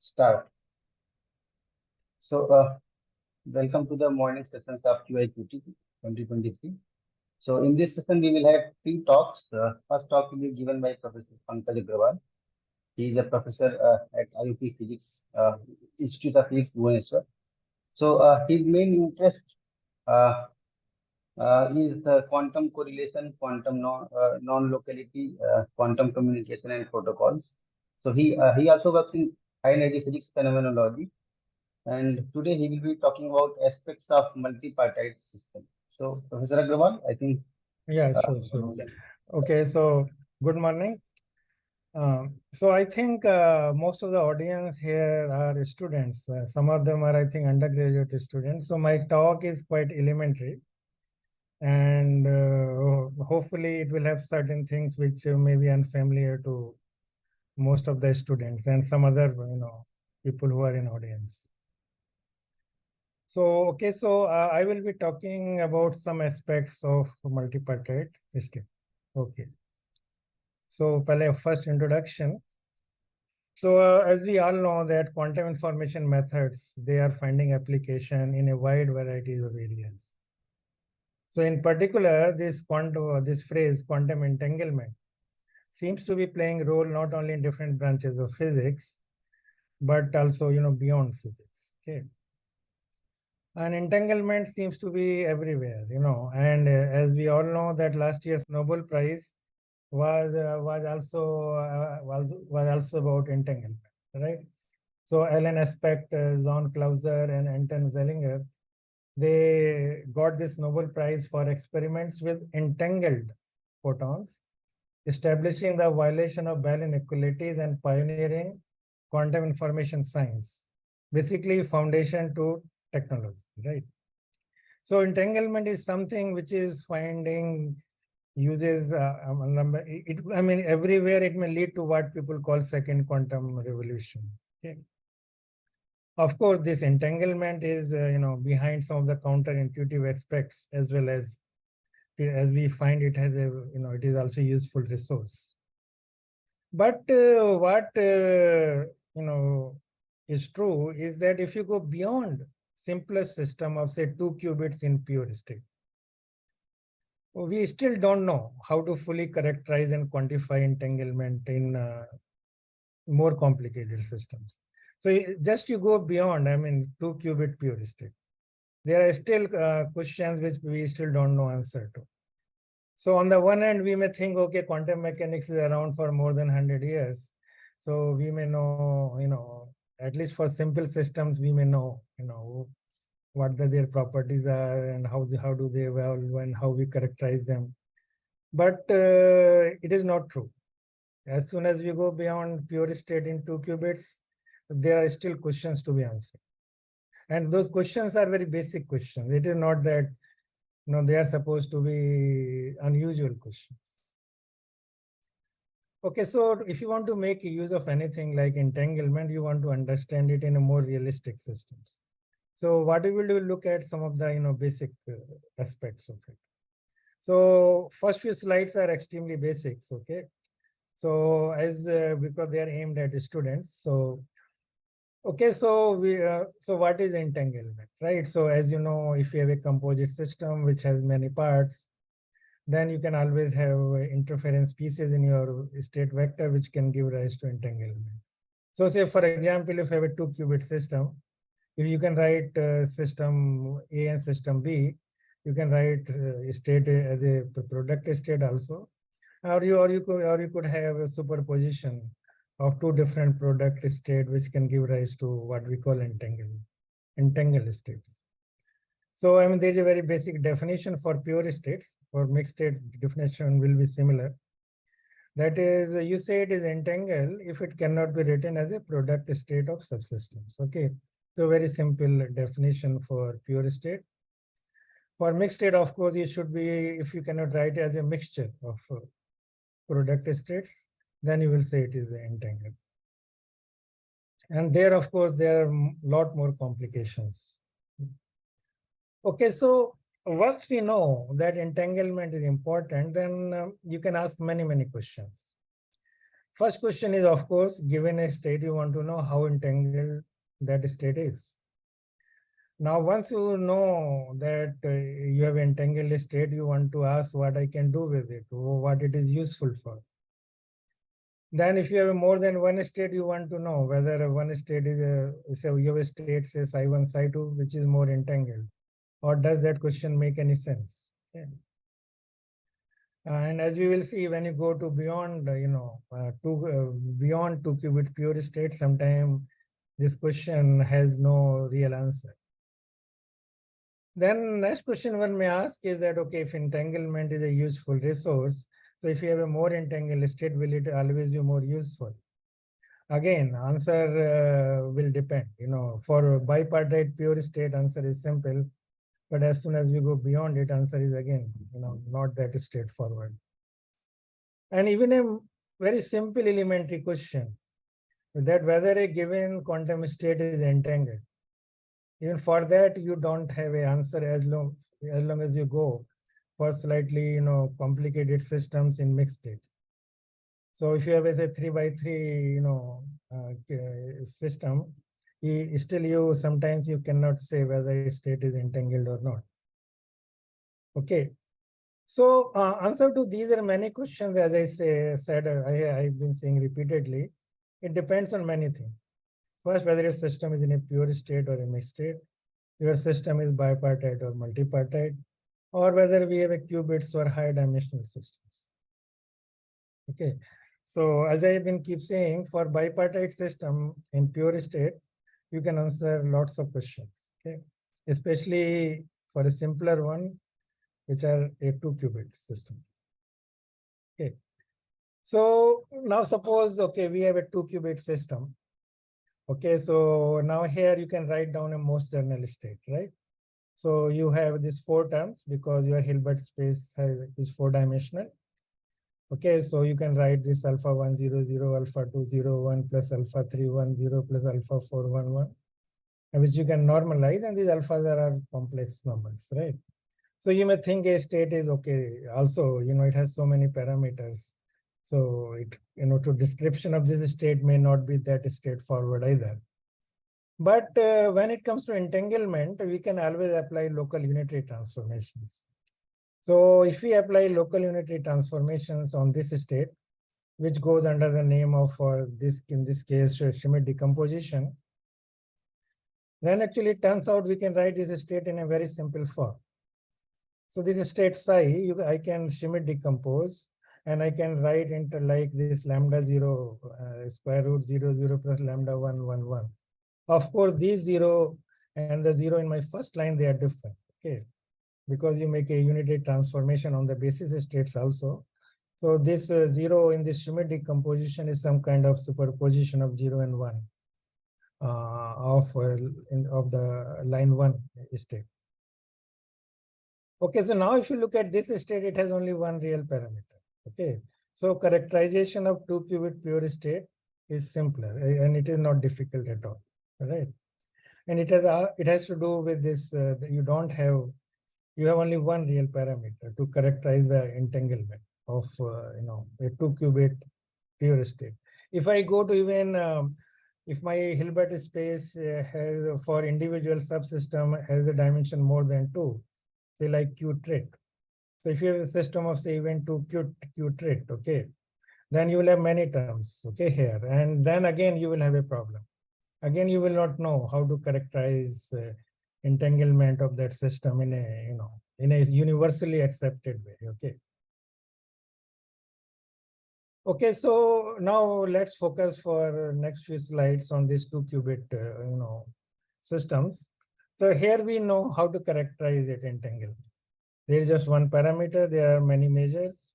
Start. So, welcome to the morning sessions of QIQT 2023. So, in this session, we will have three talks. First talk will be given by Professor Pankaj Agarwal. He is a professor at IUP Physics, Institute of Physics, Bhubaneswar. So, his main interest uh, is quantum correlation, quantum non-locality, quantum communication, and protocols. So, he also works in high energy physics phenomenology. And today he will be talking about aspects of multipartite system. So, Professor Agrawal, I think. Yeah, sure. Okay, so good morning. So I think most of the audience here are students. Some of them are, I think, undergraduate students. So my talk is quite elementary. And hopefully it will have certain things which may be unfamiliar to most of the students and some other, people who are in audience. So, okay, so I will be talking about some aspects of multipartite system. Okay. So, first introduction. So, as we all know that quantum information methods, they are finding application in a wide variety of areas. So, in particular, this phrase quantum entanglement seems to be playing a role not only in different branches of physics, but also, beyond physics. Okay. And entanglement seems to be everywhere, and as we all know that last year's Nobel Prize was also about entanglement, right? So Alan Aspect, John Clauser, and Anton Zellinger, they got this Nobel Prize for experiments with entangled photons, establishing the violation of Bell inequalities and pioneering quantum information science, basically foundation to technology, right? So entanglement is something which is finding uses, everywhere it may lead to what people call second quantum revolution. Okay. Of course, this entanglement is, behind some of the counterintuitive aspects, as well as we find it has a, it is also a useful resource. But what, is true is that if you go beyond simplest system of say 2 qubits in pure state, we still don't know how to fully characterize and quantify entanglement in more complicated systems. So just you go beyond, 2 qubit pure state, there are still questions which we still don't know answer to. So on the one hand, we may think, okay, quantum mechanics is around for more than 100 years. So we may know, at least for simple systems, we may know, what their properties are and how do they evolve and how we characterize them. But it is not true. As soon as we go beyond pure state in 2 qubits, there are still questions to be answered. And those questions are very basic questions. It is not that they are supposed to be unusual questions. Okay, so if you want to make use of anything like entanglement, you want to understand it in a more realistic systems. So what we will do, look at some of the basic aspects of it. So first few slides are extremely basics. Okay, so as because they are aimed at students. So okay, so so what is entanglement, right? So as you know, if you have a composite system which has many parts, then you can always have interference pieces in your state vector which can give rise to entanglement. So say for example, if you have a 2 qubit system, if you can write system A and system B, you can write state as a product state also, or you could have a superposition of two different product state which can give rise to what we call entangled states. So there's a very basic definition for pure states. For mixed state, definition will be similar. That is, you say it is entangled if it cannot be written as a product state of subsystems. Okay, so very simple definition for pure state. For mixed state, of course, it should be, if you cannot write it as a mixture of product states, then you will say it is entangled. And there, of course, there are a lot more complications. Okay, so once we know that entanglement is important, then you can ask many questions. First question is, of course, given a state, you want to know how entangled that state is. Now, once you know that you have entangled a state, you want to ask what I can do with it, or what it is useful for. Then if you have more than one state, you want to know whether one state is so you have a state, say psi1, psi2, which is more entangled, or does that question make any sense? Okay. And as we will see, when you go to beyond, beyond 2-qubit pure state, sometimes this question has no real answer. Then next question one may ask is that, okay, if entanglement is a useful resource, so if you have a more entangled state, will it always be more useful? Again, answer will depend. For bipartite pure state, answer is simple. But as soon as we go beyond it, answer is again, not that straightforward. And even a very simple elementary question, that whether a given quantum state is entangled, even for that, you don't have an answer as long as you go for slightly, complicated systems in mixed states. So if you have a 3x3, system, sometimes you cannot say whether a state is entangled or not. Okay. So answer to these are many questions, as I said, I've been saying repeatedly. It depends on many things. First, whether your system is in a pure state or a mixed state, your system is bipartite or multipartite, or whether we have a qubits or high dimensional systems. Okay. So as I've been keep saying, for bipartite system in pure state, you can answer lots of questions. Okay. Especially for a simpler one, which are a 2-qubit system. Okay. So now suppose, okay, we have a 2-qubit system. Okay, so now here you can write down a most general state, right? So you have these 4 terms because your Hilbert space is 4-dimensional. Okay, so you can write this alpha 1, 0, 0, alpha 2, 0, 1 plus alpha 3, 1, 0 plus alpha 4, 1, 1, which you can normalize, and these alphas are complex numbers, right? So you may think a state is okay. Also, it has so many parameters. So it, to description of this state may not be that straightforward either. But when it comes to entanglement, we can always apply local unitary transformations. So if we apply local unitary transformations on this state, which goes under the name of this, in this case, Schmidt decomposition, then actually it turns out we can write this state in a very simple form. So this state psi, I can Schmidt decompose, and I can write into like this lambda 0 square root 0 0 plus lambda 1 1 1. Of course, these 0 and the 0 in my first line, they are different. Okay, because you make a unitary transformation on the basis states also. So this 0 in this Schmidt decomposition is some kind of superposition of 0 and 1 of the line 1 state. Okay, so now if you look at this state, it has only one real parameter. Okay, so characterization of 2-qubit pure state is simpler, and it is not difficult at all. Right, and it has to do with this. You have only one real parameter to characterize the entanglement of a 2-qubit pure state. If I go to even if my Hilbert space has for individual subsystem has a dimension more than 2, say like QTrit. So if you have a system of say even 2 QTrit, okay, then you will have many terms, okay, here, and then again you will have a problem. Again, you will not know how to characterize entanglement of that system in a universally accepted way. Okay. Okay, so now let's focus for next few slides on these 2-qubit systems. So here we know how to characterize it entanglement. There is just one parameter. There are many measures.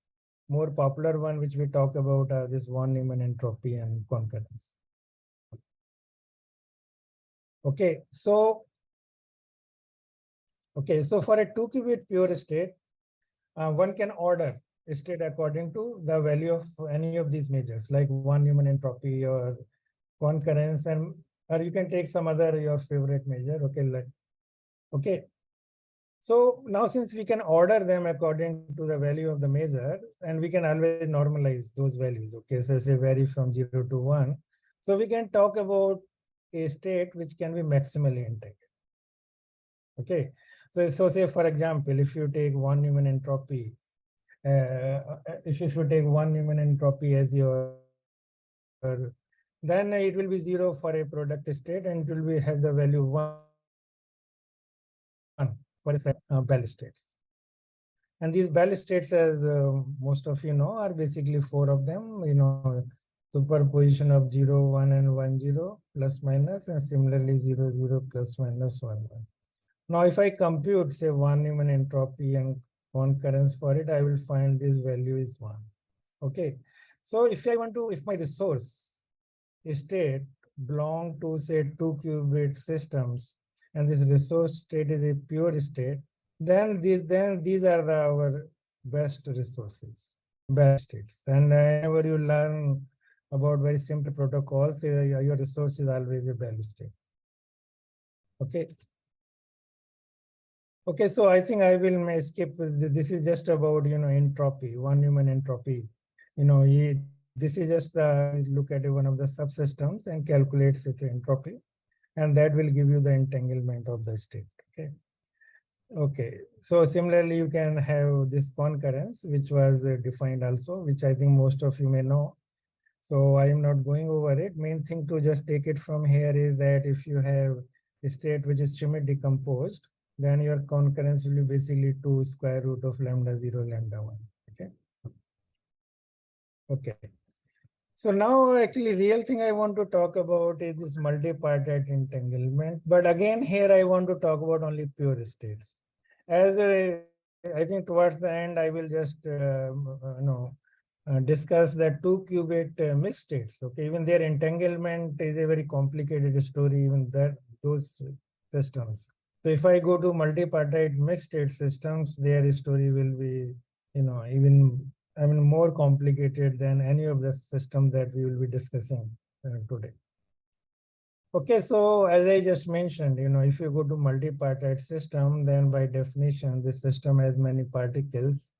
More popular one which we talk about are this von Neumann entropy and concurrence. Okay, so for a 2-qubit pure state, one can order a state according to the value of any of these measures, like von Neumann entropy or concurrence, or you can take some other your favorite measure. Okay, So now since we can order them according to the value of the measure, and we can always normalize those values. Okay, so say vary from 0 to 1. So we can talk about a state which can be maximally integrated. Okay, so say for example, if you take one Newman entropy, if you take one Newman entropy as your, then it will be 0 for a product state, and it will be have the value 1 for a set Bell states. And these Bell states, as most of you know, are basically 4 of them. Superposition of 0, 1, and 1, 0 plus minus, and similarly 0, 0 plus minus 1, 1. Now, if I compute, say, one Newman entropy and concurrence for it, I will find this value is 1. Okay. So if if my resource state belong to, say, 2-qubit systems, and this resource state is a pure state, then these are our best resources, best states. And whenever you learn about very simple protocols, your resource is always a Bell state. Okay. Okay, so I think I will skip. This is just about entropy, one Newman entropy. This is just look at one of the subsystems and calculates its entropy, and that will give you the entanglement of the state. Okay. Okay. So similarly, you can have this concurrence, which was defined also, which I think most of you may know. So I am not going over it. Main thing to just take it from here is that if you have a state which is Schmidt decomposed, then your concurrence will be basically 2 square root of lambda 0, lambda 1. Okay. Okay. So now actually real thing I want to talk about is this multipartite entanglement. But again, here I want to talk about only pure states. As I think towards the end, I will just discuss that 2-qubit mixed states. Okay, even their entanglement is a very complicated story, even those systems. So if I go to multipartite mixed state systems, their story will be, even more complicated than any of the systems that we will be discussing today. Okay, so as I just mentioned, if you go to multipartite system, then by definition, the system has many particles.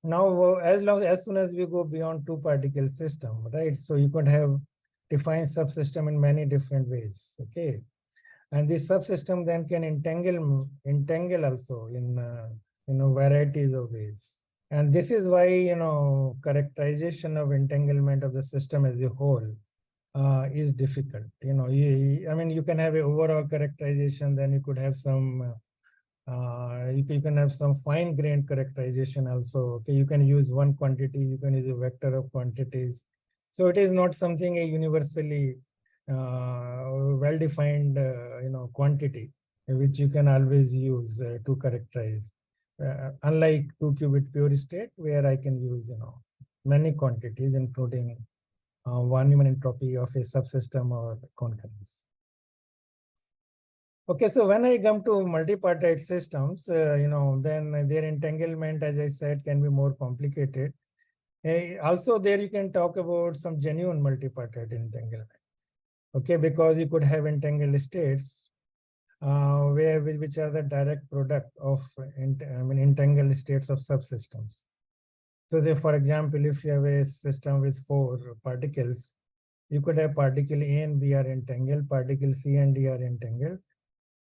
Now, as soon as we go beyond 2-particle system, right? So you could have defined subsystem in many different ways. Okay, and this subsystem then can entangle also in varieties of ways. And this is why characterization of entanglement of the system as a whole is difficult. You can have an overall characterization, then you could have some you can have some fine-grained characterization also. Okay, you can use one quantity, you can use a vector of quantities. So it is not something a universally well-defined quantity which you can always use to characterize. Unlike 2-qubit pure state, where I can use many quantities, including one Newman entropy of a subsystem or concurrence. Okay, so when I come to multipartite systems, then their entanglement, as I said, can be more complicated. Also, there you can talk about some genuine multipartite entanglement. Okay, because you could have entangled states which are the direct product of entangled states of subsystems. So say, for example, if you have a system with 4 particles, you could have particle A and B are entangled, particle C and D are entangled.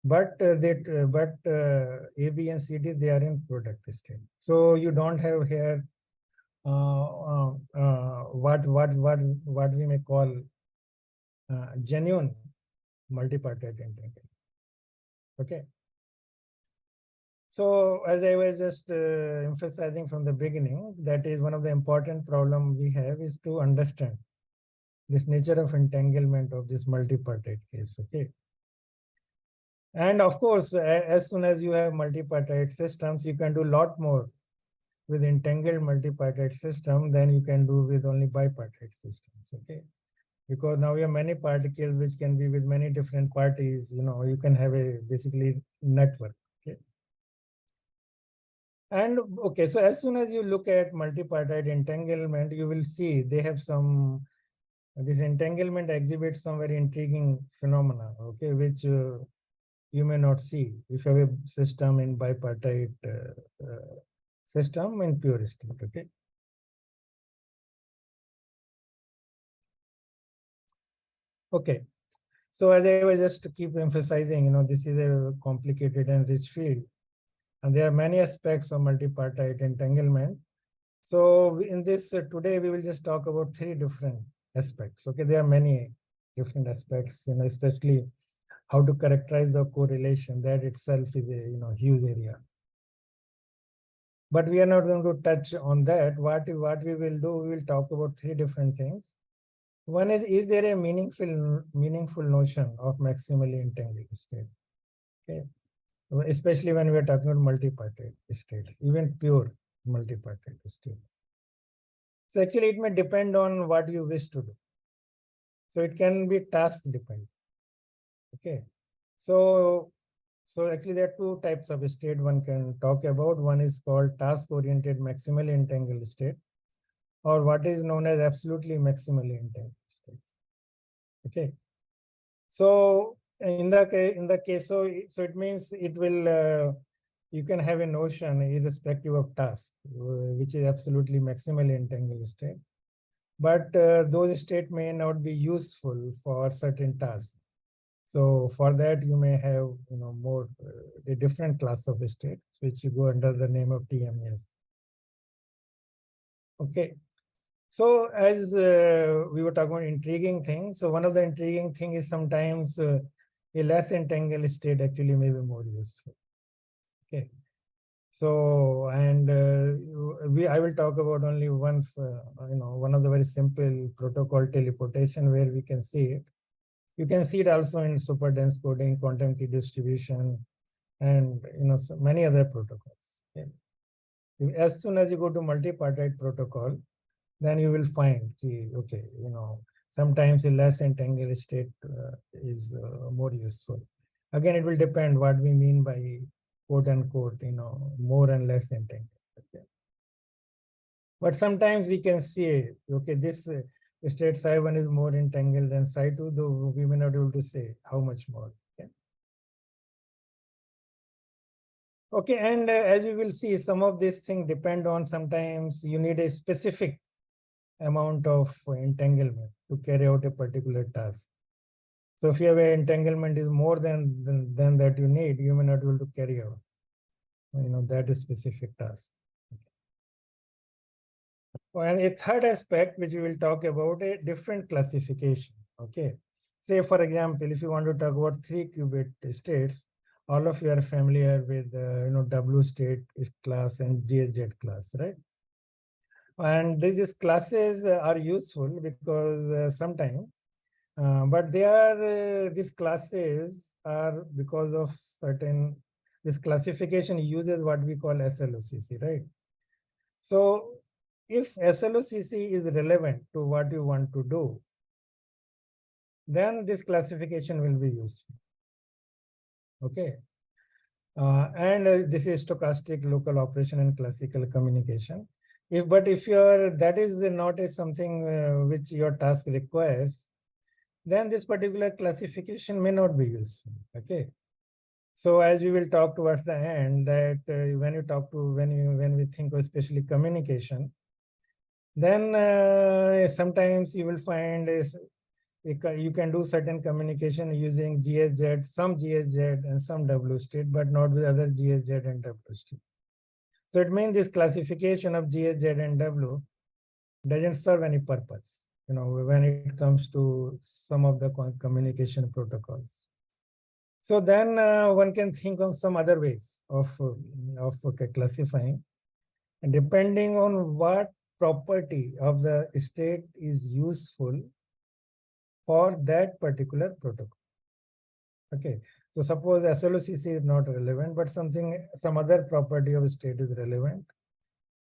But A, B, and C, D, they are in product state. So you don't have here what we may call genuine multipartite entanglement. Okay. So as I was just emphasizing from the beginning, that is one of the important problem we have is to understand this nature of entanglement of this multipartite case. Okay. And of course, as soon as you have multipartite systems, you can do a lot more with entangled multipartite system than you can do with only bipartite systems. Okay, because now you have many particles which can be with many different parties. You can have a basically network. Okay, and okay, so as soon as you look at multipartite entanglement, you will see they have some. This entanglement exhibits some very intriguing phenomena. Okay, which you may not see if you have a system in bipartite system in pure state. Okay. Okay. So as I was just keep emphasizing, this is a complicated and rich field, and there are many aspects of multipartite entanglement. So in this today, we will just talk about three different aspects. Okay, there are many different aspects, especially how to characterize the correlation. That itself is a huge area. But we are not going to touch on that. What we will do, we will talk about three different things. One is there a meaningful notion of maximally entangled state? Okay, especially when we are talking about multipartite states, even pure multipartite state. So actually, it may depend on what you wish to do. So it can be task dependent. Okay, so actually there are two types of state one can talk about. One is called task-oriented maximally entangled state, or what is known as absolutely maximally entangled states. Okay, so in the case, so it means it will you can have a notion irrespective of task, which is absolutely maximally entangled state, but those states may not be useful for certain tasks. So for that, you may have more a different class of states, which you go under the name of TMS. Okay. So as we were talking about intriguing things, so one of the intriguing thing is sometimes a less entangled state actually may be more useful. Okay. So and I will talk about only one, one of the very simple protocol teleportation where we can see it. You can see it also in super dense coding, quantum key distribution, and many other protocols. Okay. As soon as you go to multipartite protocol, then you will find, okay, sometimes a less entangled state is more useful. Again, it will depend what we mean by quote unquote, more and less entangled. Okay. But sometimes we can see, okay, this state psi1 is more entangled than psi2, though we may not be able to say how much more. Okay, okay, and as we will see, some of these things depend on sometimes you need a specific amount of entanglement to carry out a particular task. So if you have an entanglement is more than that you need, you may not be able to carry out that specific task. And a third aspect, which we will talk about, a different classification. Okay. Say, for example, if you want to talk about 3-qubit states, all of you are familiar with W state class and GSZ class, right? And these classes are useful because sometimes, but they are these classes are because of certain, this classification uses what we call SLOCC, right? So if SLOCC is relevant to what you want to do, then this classification will be useful. Okay. And this is stochastic local operation and classical communication. But if that is not something which your task requires, then this particular classification may not be useful. Okay. So as we will talk towards the end, that when we think of especially communication, then sometimes you will find you can do certain communication using GSZ, some GSZ and some W state, but not with other GSZ and W state. So it means this classification of GSZ and W doesn't serve any purpose, when it comes to some of the communication protocols. So then one can think of some other ways of classifying, and depending on what property of the state is useful for that particular protocol. Okay, so suppose SLOCC is not relevant, but some other property of state is relevant,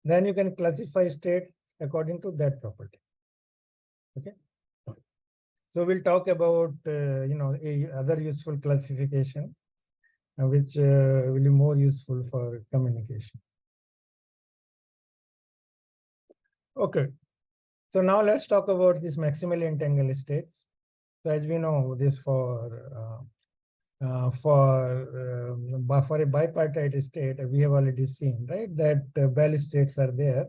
then you can classify state according to that property. Okay, so we'll talk about other useful classification, which will be more useful for communication. Okay, so now let's talk about these maximally entangled states. So as we know, this for for a bipartite state, we have already seen, right, that Bell states are there,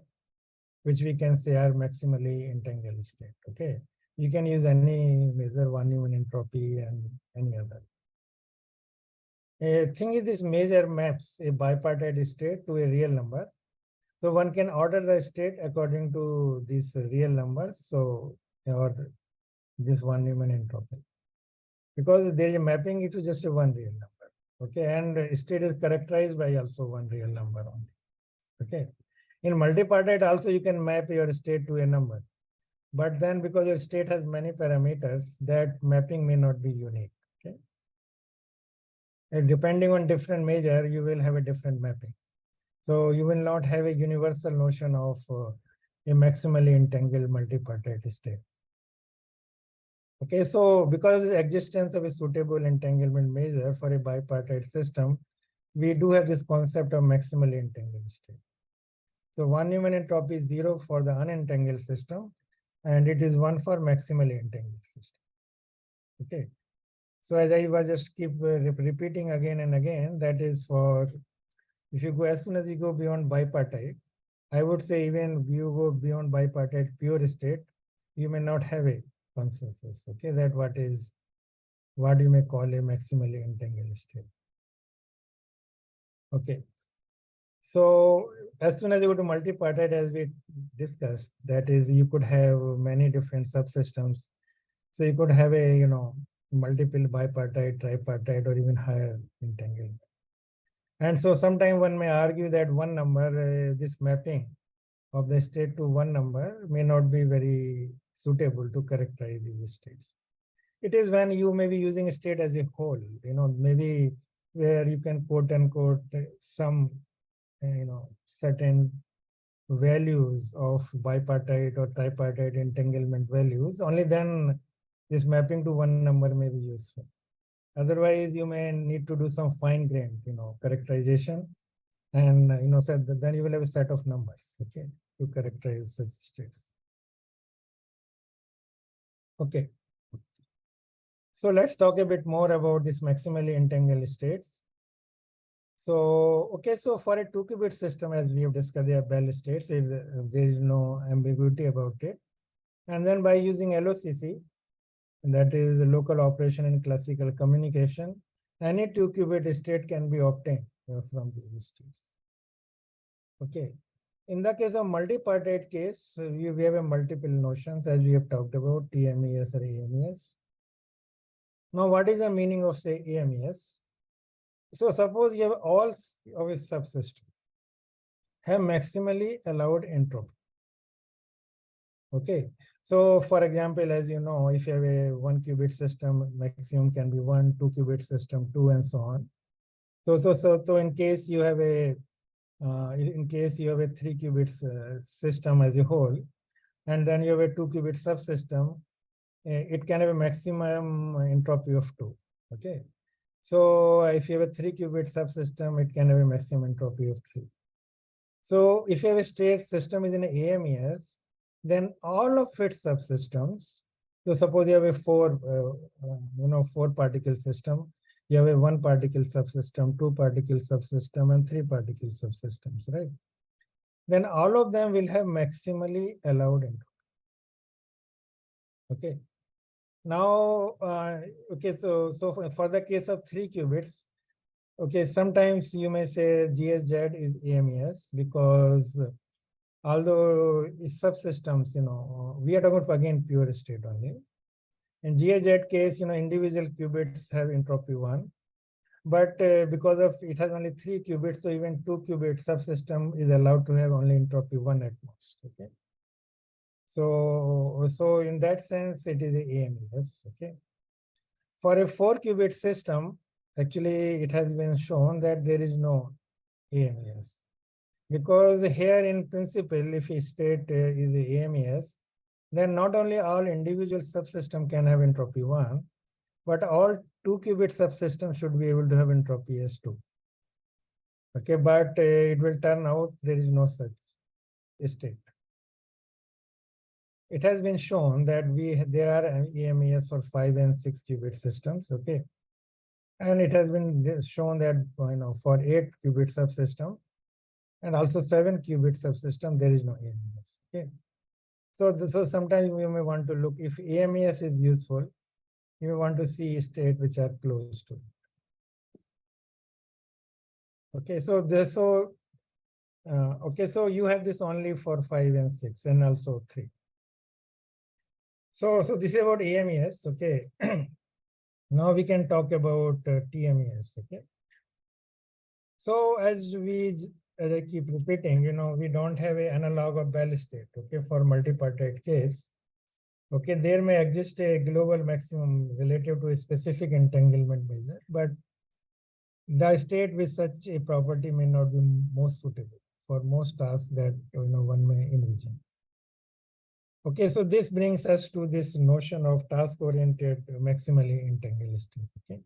which we can say are maximally entangled state. Okay, you can use any measure, von Neumann entropy and any other. A thing is, this measure maps a bipartite state to a real number. So one can order the state according to these real numbers. So, or this von Neumann entropy, because there is a mapping it to just a one real number. Okay, and state is characterized by also one real number only. Okay, in multipartite also you can map your state to a number, but then because your state has many parameters, that mapping may not be unique. Okay, and depending on different measure, you will have a different mapping. So you will not have a universal notion of a maximally entangled multipartite state. Okay, so because of the existence of a suitable entanglement measure for a bipartite system, we do have this concept of maximally entangled state. So von Neumann entropy is 0 for the unentangled system, and it is 1 for maximally entangled system. Okay, so as I was just keep repeating again and again, that is for, if you go, as soon as you go beyond bipartite, I would say even you go beyond bipartite pure state, you may not have a consensus. Okay, that what you may call a maximally entangled state. Okay, so as soon as you go to multipartite, as we discussed, that is, you could have many different subsystems. So you could have a multiple bipartite, tripartite, or even higher entanglement. And so sometime one may argue that one number, this mapping of the state to one number may not be very suitable to characterize these states. It is when you may be using a state as a whole, maybe where you can quote unquote some, certain values of bipartite or tripartite entanglement values, only then this mapping to one number may be useful. Otherwise, you may need to do some fine-grained, characterization, and then you will have a set of numbers, okay, to characterize such states. Okay. So let's talk a bit more about this maximally entangled states. So, okay, so for a 2-qubit system, as we have discussed, there are Bell states, there is no ambiguity about it. And then by using LOCC, that is local operation in classical communication, any 2-qubit state can be obtained from these states. Okay. In the case of multipartite case, we have a multiple notions, as we have talked about, TMES or AMES. Now, what is the meaning of, say, AMES? So suppose you have all of a subsystem have maximally allowed entropy. Okay. So for example, as you know, if you have a 1-qubit system, maximum can be 1, 2-qubit system, 2, and so on. So in case you have a 3-qubit system as a whole, and then you have a 2-qubit subsystem, it can have a maximum entropy of 2. Okay. So if you have a 3-qubit subsystem, it can have a maximum entropy of 3. So if you have a state system is in an AMES, then all of its subsystems, so suppose you have a 4-particle system, you have a 1-particle subsystem, 2-particle subsystem, and 3-particle subsystems, right? Then all of them will have maximally allowed entropy. Okay. Now, okay, so for the case of 3 qubits, okay, sometimes you may say GSZ is AMES because although subsystems, we are talking about again pure state only. In GSZ case, individual qubits have entropy 1, but because of it has only 3 qubits, so even 2-qubit subsystem is allowed to have only entropy 1 at most. Okay. So in that sense, it is the AMES. Okay. For a 4-qubit system, actually, it has been shown that there is no AMES. Because here in principle, if a state is the AMES, then not only all individual subsystem can have entropy 1, but all 2-qubit subsystems should be able to have entropy S2. Okay, but it will turn out there is no such state. It has been shown that there are AMES for 5 and 6-qubit systems. Okay, And it has been shown that for 8-qubit subsystem and also 7-qubit subsystem, there is no AMES. Okay. So sometimes we may want to look if AMES is useful, you may want to see state which are close to it. Okay, so you have this only for 5 and 6 and also 3. So this is about AMES. Okay. Now we can talk about TMES. Okay. So as I keep repeating, we don't have an analog of Bell state. Okay, for multipartite case. Okay, there may exist a global maximum relative to a specific entanglement measure, but the state with such a property may not be most suitable for most tasks that one may envision. Okay, so this brings us to this notion of task-oriented maximally entangled state. Okay,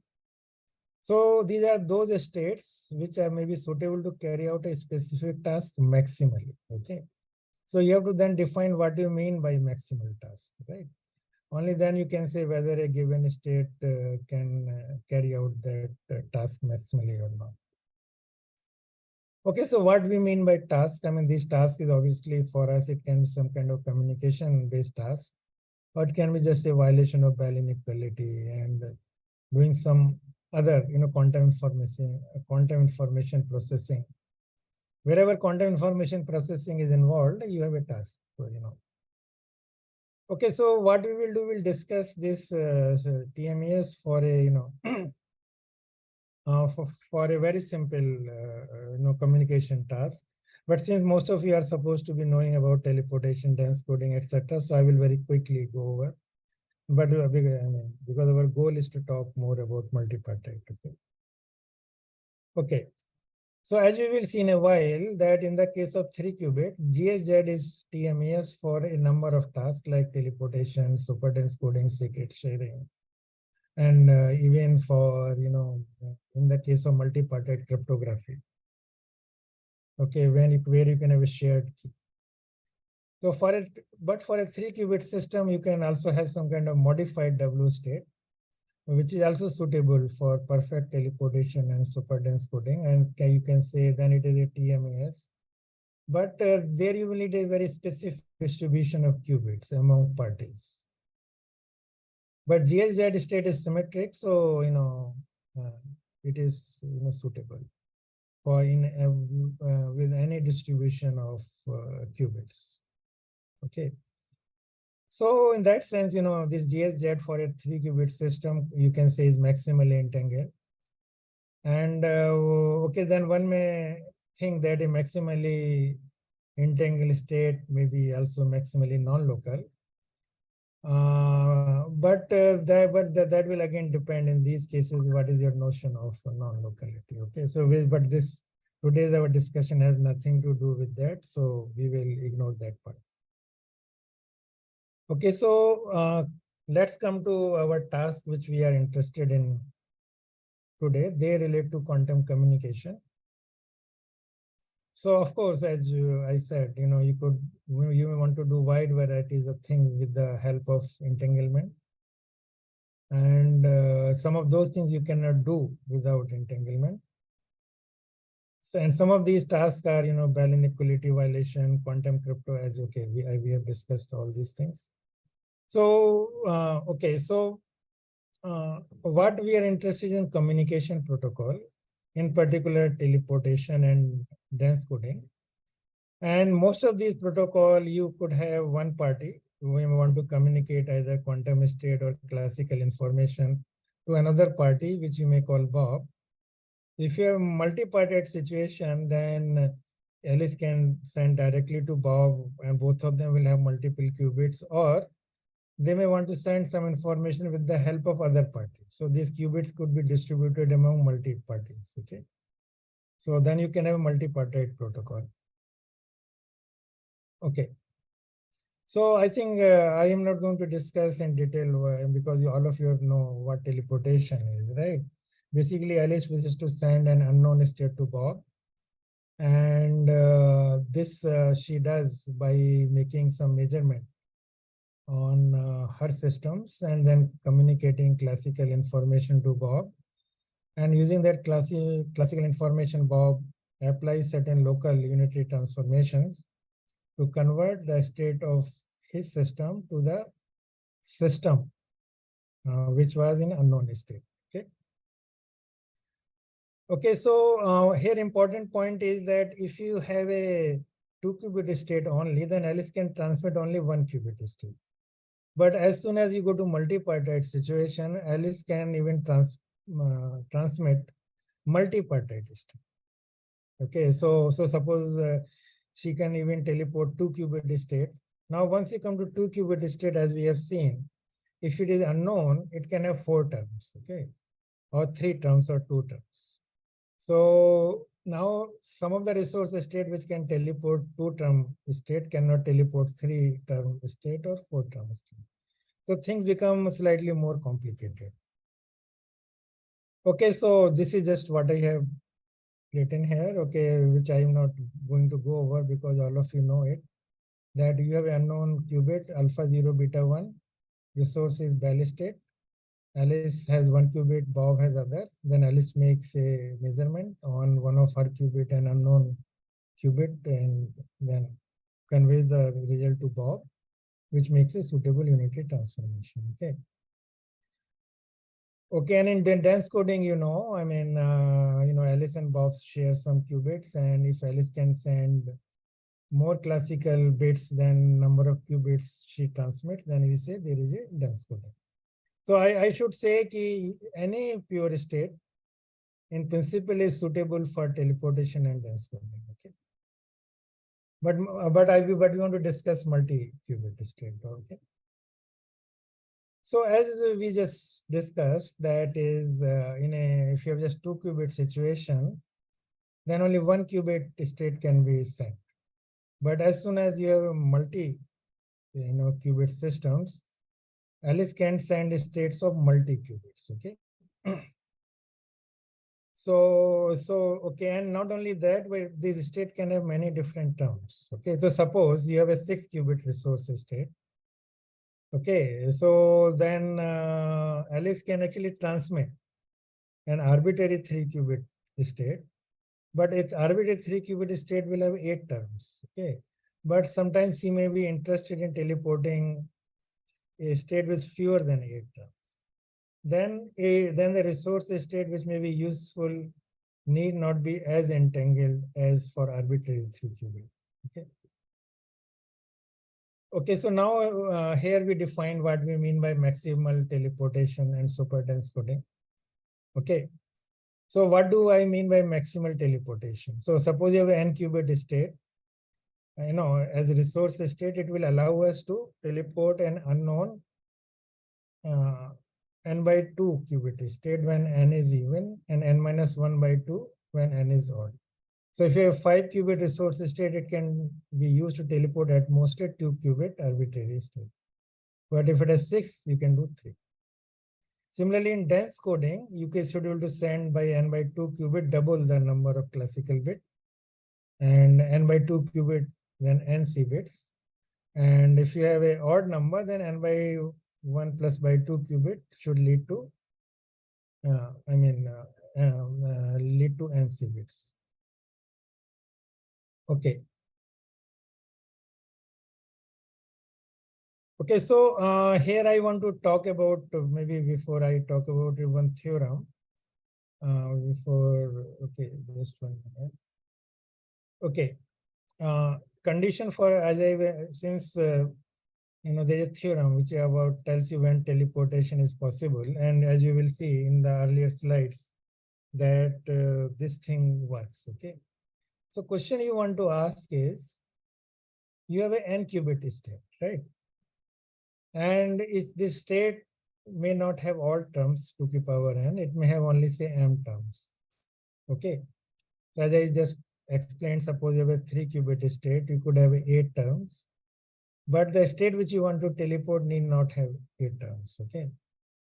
so these are those states which are maybe suitable to carry out a specific task maximally. Okay, so you have to then define what you mean by maximal task, right? Only then you can say whether a given state can carry out that task maximally or not. Okay, so what we mean by task? I mean, this task is obviously for us, it can be some kind of communication-based task, or it can be just a violation of Bell inequality and doing some other, quantum information processing. Wherever quantum information processing is involved, you have a task. So, Okay, so what we will do, we'll discuss this TMES for a, for a very simple, communication task. But since most of you are supposed to be knowing about teleportation, dense coding, etc., so I will very quickly go over. But because our goal is to talk more about multipartite. Okay. So as we will see in a while, that in the case of 3-qubit, GSZ is TMES for a number of tasks like teleportation, superdense coding, secret sharing, and even for, in the case of multipartite cryptography. Okay, where you can have a shared key. So for a 3-qubit system, you can also have some kind of modified W state, which is also suitable for perfect teleportation and superdense coding. And you can say then it is a TMAS. But there you will need a very specific distribution of qubits among parties. But GSZ state is symmetric, so it is suitable for with any distribution of qubits. Okay. So in that sense, this GSZ for a 3-qubit system, you can say is maximally entangled. And okay, then one may think that a maximally entangled state may be also maximally non-local. But that will again depend in these cases, what is your notion of non-locality? Okay, so today's our discussion has nothing to do with that, so we will ignore that part. Okay, so let's come to our task which we are interested in today. They relate to quantum communication. So of course, as I said, you may want to do wide varieties of things with the help of entanglement. And some of those things you cannot do without entanglement. So, and some of these tasks are, Bell inequality violation, quantum crypto, as okay, we have discussed all these things. So, okay, so what we are interested in communication protocol, in particular teleportation and dense coding. And most of these protocol, you could have one party who want to communicate either quantum state or classical information to another party, which you may call Bob. If you have multipartite situation, then Alice can send directly to Bob, and both of them will have multiple qubits, or they may want to send some information with the help of other parties. So these qubits could be distributed among multi-parties. Okay. So then you can have a multipartite protocol. Okay. So I think I am not going to discuss in detail because all of you know what teleportation is, right? Basically, Alice wishes to send an unknown state to Bob. And this she does by making some measurement on her systems and then communicating classical information to Bob. And using that classical information, Bob applies certain local unitary transformations to convert the state of his system to the system, which was in unknown state. Okay. Okay, so here important point is that if you have a 2-qubit state only, then Alice can transmit only 1-qubit state. But as soon as you go to multipartite situation, Alice can even transmit multipartite state. Okay, so suppose she can even teleport 2-qubit state. Now, once you come to 2-qubit state, as we have seen, if it is unknown, it can have 4 terms, okay, or 3 terms or 2 terms. So now some of the resource state which can teleport 2-term state cannot teleport 3-term state or 4-term state. So things become slightly more complicated. Okay, so this is just what I have written here, okay, which I am not going to go over because all of you know it, that you have unknown qubit alpha 0 beta 1, resource is ballistic. Alice has 1 qubit, Bob has other. Then Alice makes a measurement on one of her qubit and unknown qubit and then conveys the result to Bob, which makes a suitable unitary transformation. Okay. Okay, and in dense coding, I mean, Alice and Bob share some qubits, and if Alice can send more classical bits than number of qubits she transmits, then we say there is a dense coding. So I should say that any pure state in principle is suitable for teleportation and dense coding. Okay. But we want to discuss multi-qubit state. Okay. So as we just discussed, that is if you have just 2-qubit situation, then only 1-qubit state can be sent. But as soon as you have qubit systems, Alice can send states of multi-qubits. Okay. So okay, and not only that, but this state can have many different terms. Okay, so suppose you have a 6-qubit resource state. Okay, so then Alice can actually transmit an arbitrary 3-qubit state, but its arbitrary 3-qubit state will have 8 terms. Okay, but sometimes he may be interested in teleporting a state with fewer than 8 terms. Then the resource state which may be useful need not be as entangled as for arbitrary 3-qubit. Okay. Okay, so now here we define what we mean by maximal teleportation and super dense coding. Okay, so what do I mean by maximal teleportation? So suppose you have an n-qubit state, as a resource state, it will allow us to teleport an unknown n by 2 qubit state when n is even and n minus 1 by 2 when n is odd. So if you have 5-qubit resource state, it can be used to teleport at most a 2-qubit arbitrary state. But if it has 6, you can do 3. Similarly, in dense coding, you can schedule to send by n by 2 qubit double the number of classical bit, and n by 2 qubit then n c bits. And if you have an odd number, then n by 1 plus by 2 qubit should lead to lead to n c bits. Okay. Okay, so here I want to talk about, maybe before I talk about one theorem, okay, just 1 minute. Okay, condition for, since there is a theorem which tells you when teleportation is possible, and as you will see in the earlier slides, that this thing works. Okay, so question you want to ask is, you have an n-qubit state, right? And this state may not have all terms 2 to the power n, it may have only say m terms. Okay, so as I just explained, suppose you have a 3-qubit state, you could have 8 terms, but the state which you want to teleport need not have 8 terms. Okay,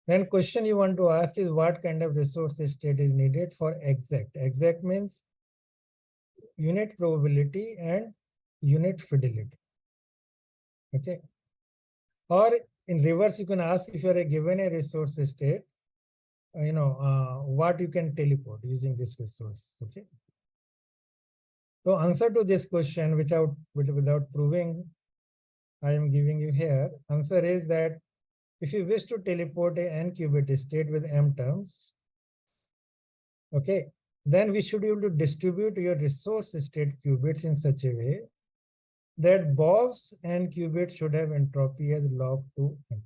then question you want to ask is, what kind of resource state is needed for exact? Exact means unit probability and unit fidelity. Okay, or in reverse, you can ask, if you are given a resource state, what you can teleport using this resource. Okay. So answer to this question, without proving, I am giving you here. Answer is that if you wish to teleport a n-qubit state with m terms, okay, then we should be able to distribute your resource state qubits in such a way that Bob's n-qubit should have entropy as log 2m.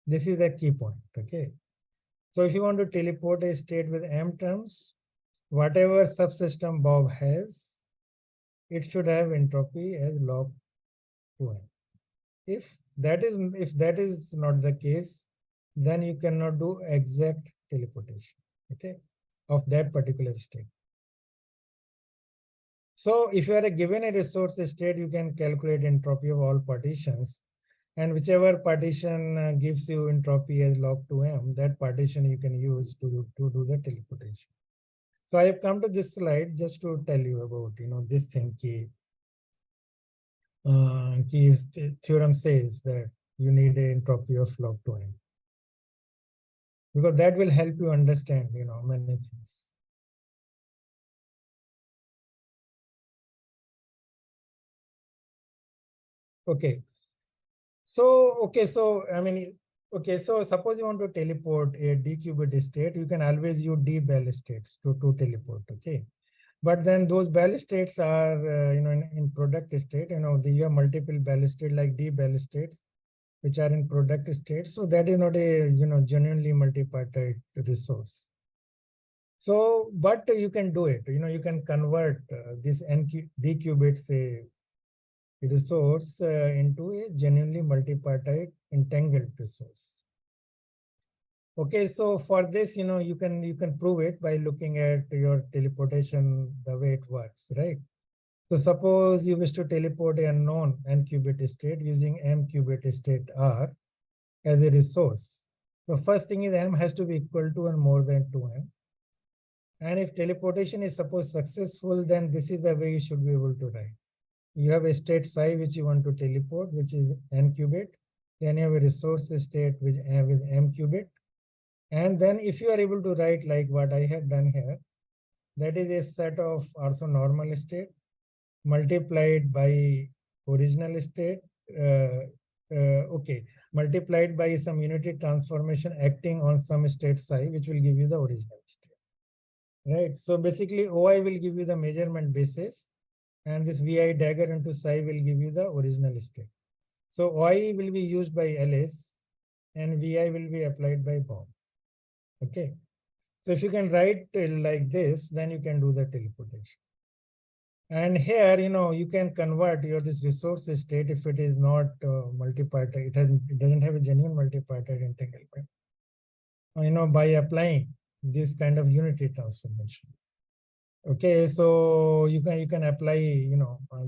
This is a key point. Okay. So if you want to teleport a state with m terms, whatever subsystem Bob has, it should have entropy as log 2m. If that is not the case, then you cannot do exact teleportation, okay, of that particular state. So if you are given a resource state, you can calculate entropy of all partitions, and whichever partition gives you entropy as log 2m, that partition you can use to do the teleportation. So I have come to this slide just to tell you about this thing. Key theorem says that you need an entropy of log 2m, because that will help you understand many things. Okay. So so suppose you want to teleport a d-qubit state, you can always use d Bell states to teleport. Okay. But then those Bell states are in product state. You have multiple Bell states like d Bell states, which are in product state. So that is not a genuinely multipartite resource. So, but you can do it. You can convert this d qubits resource into a genuinely multipartite entangled resource. Okay, so for this, you can prove it by looking at your teleportation, the way it works, right? So suppose you wish to teleport a known n-qubit state using m-qubit state R as a resource. The first thing is m has to be equal to and more than 2m. And if teleportation is suppose successful, then this is the way you should be able to write. You have a state psi which you want to teleport, which is n-qubit. Then you have a resource state with m-qubit. And then if you are able to write like what I have done here, that is a set of orthonormal state multiplied by original state, multiplied by some unity transformation acting on some state psi, which will give you the original state. Right. So basically, OI will give you the measurement basis, and this VI dagger into psi will give you the original state. So OI will be used by LS, and VI will be applied by Bob. Okay. So if you can write like this, then you can do the teleportation. And here, you can convert this resource state if it is not multipartite. It doesn't have a genuine multipartite entanglement. By applying this kind of unity transformation. Okay, so you can apply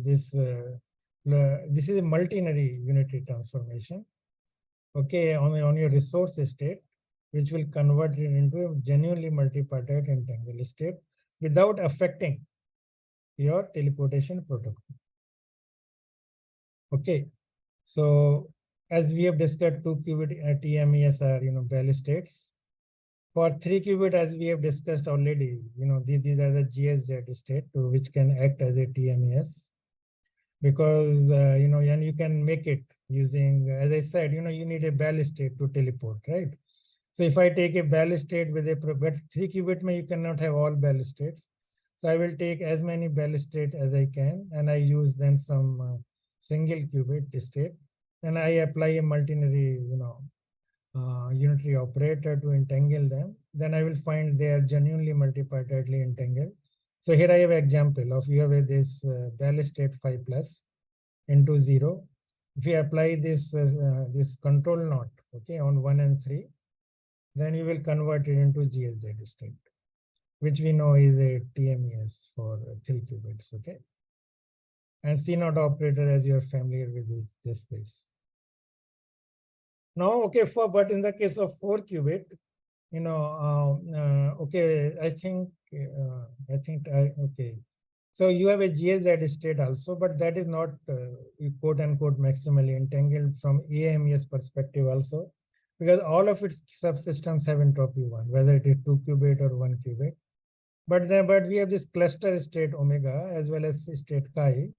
this this is a multinary unity transformation. Okay, on your resource state, which will convert it into a genuinely multipartite entangled state without affecting your teleportation protocol. Okay, so as we have discussed, 2-qubit TMES are Bell states. For 3-qubit, as we have discussed already, these are the GSZ state, which can act as a TMES, because and you can make it using, as I said, you need a Bell state to teleport, right? So if I take a Bell state with but 3-qubit, you cannot have all Bell states. So I will take as many Bell state as I can, and I use then some single qubit state, and I apply a multinary, unitary operator to entangle them. Then I will find they are genuinely multipartitely entangled. So here I have an example of you have this Bell state 5 plus into 0. If you apply this this control knot, okay, on 1 and 3, then you will convert it into GSZ state, which we know is a TMES for 3 qubits, okay? And C0 operator, as you are familiar with, is just this. Now, okay, but in the case of 4-qubit, okay, okay. So you have a GSZ state also, but that is not quote unquote maximally entangled from AMES perspective also. because all of its subsystems have entropy 1, whether it is 2 qubit or 1 qubit. But we have this cluster state omega as well as state chi.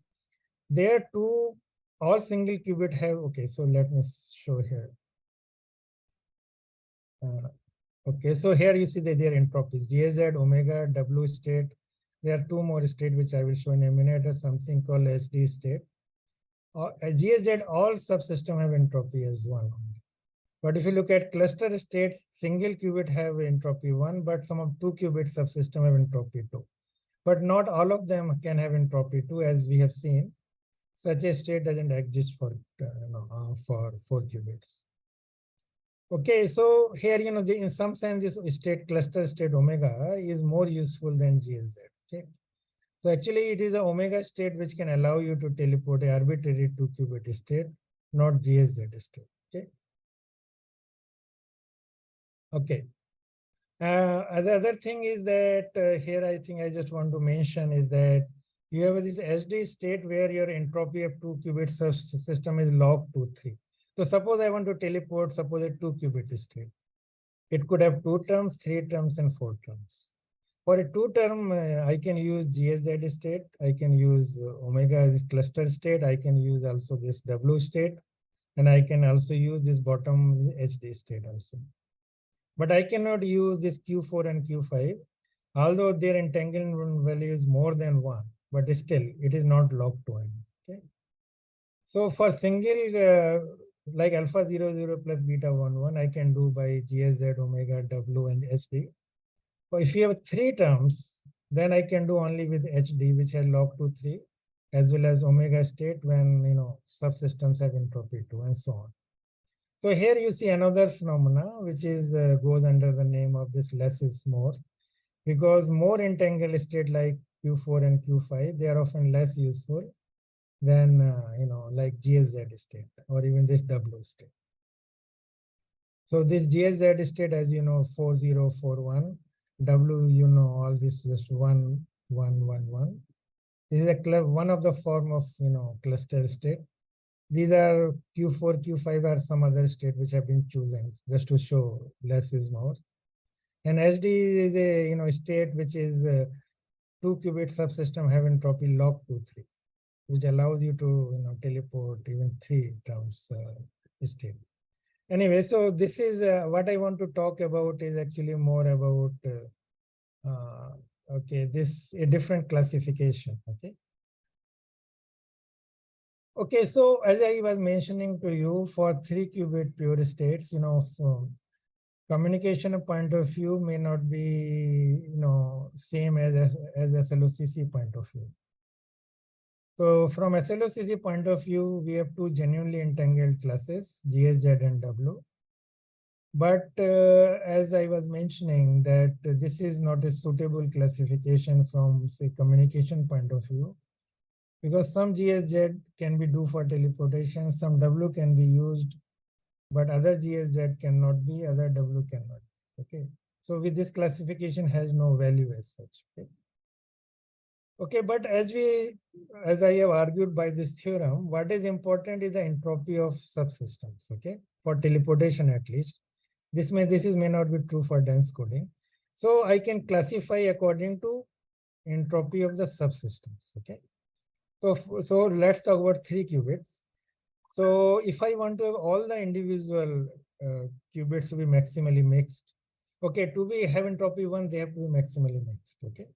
There two, all single qubit have, okay, so let me show here. Okay, so here you see that their entropies, GZ, omega, W state. There are two more states which I will show in a minute, as something called SD state. GZ, all subsystem have entropy as 1. But if you look at cluster state, single qubit have entropy 1, but some of 2 qubit subsystem have entropy 2. But not all of them can have entropy 2, as we have seen. Such a state doesn't exist for 4 qubits. Okay, so here, in some sense, this state cluster state omega is more useful than GZ. Okay, so actually, it is a omega state which can allow you to teleport a arbitrary 2 qubit state, not GZ state. Okay. Okay. The other thing is that here I think I just want to mention is that you have this SD state where your entropy of 2 qubit system is log 2(3). So suppose I want to teleport, suppose a 2 qubit state. It could have 2 terms, 3 terms, and 4 terms. For a 2 term, I can use GSZ state. I can use omega this cluster state. I can use also this W state. And I can also use this bottom HD state also. But I cannot use this Q4 and Q5, although their entanglement value is more than 1, but still it is not log 2. Okay. So for single like alpha 00 plus beta 11, I can do by GSZ, omega, W, and HD. But if you have 3 terms, then I can do only with HD, which has log 2, 3, as well as omega state when subsystems have entropy 2, and so on. So here you see another phenomena, which is goes under the name of this less is more, because more entangled state like Q4 and Q5, they are often less useful than like GSZ state or even this W state. So this GSZ state, as 4041, W, all this just 1, 1, 1, 1. This is one of the form of cluster state. These are Q4, Q5 are some other state which have been chosen just to show less is more. And SD is a state which is 2 qubit subsystem have entropy log 2, 3, which allows you to teleport even 3 terms state. Anyway, so this is what I want to talk about is actually more about okay, this a different classification. Okay. Okay, so as I was mentioning to you, for 3 qubit pure states, from communication point of view may not be same as SLOCC point of view. So from SLOCC point of view, we have 2 genuinely entangled classes, GSZ and W. But as I was mentioning, that this is not a suitable classification from, say, communication point of view, because some GSZ can be do for teleportation, some W can be used, but other GSZ cannot be, other W cannot. Okay, so with this classification has no value as such. Okay, okay, but as I have argued by this theorem, what is important is the entropy of subsystems. Okay, for teleportation at least. This may not be true for dense coding. So I can classify according to entropy of the subsystems. Okay. So let's talk about 3 qubits. So if I want to have all the individual qubits to be maximally mixed, okay, to have entropy 1, they have to be maximally mixed. Okay,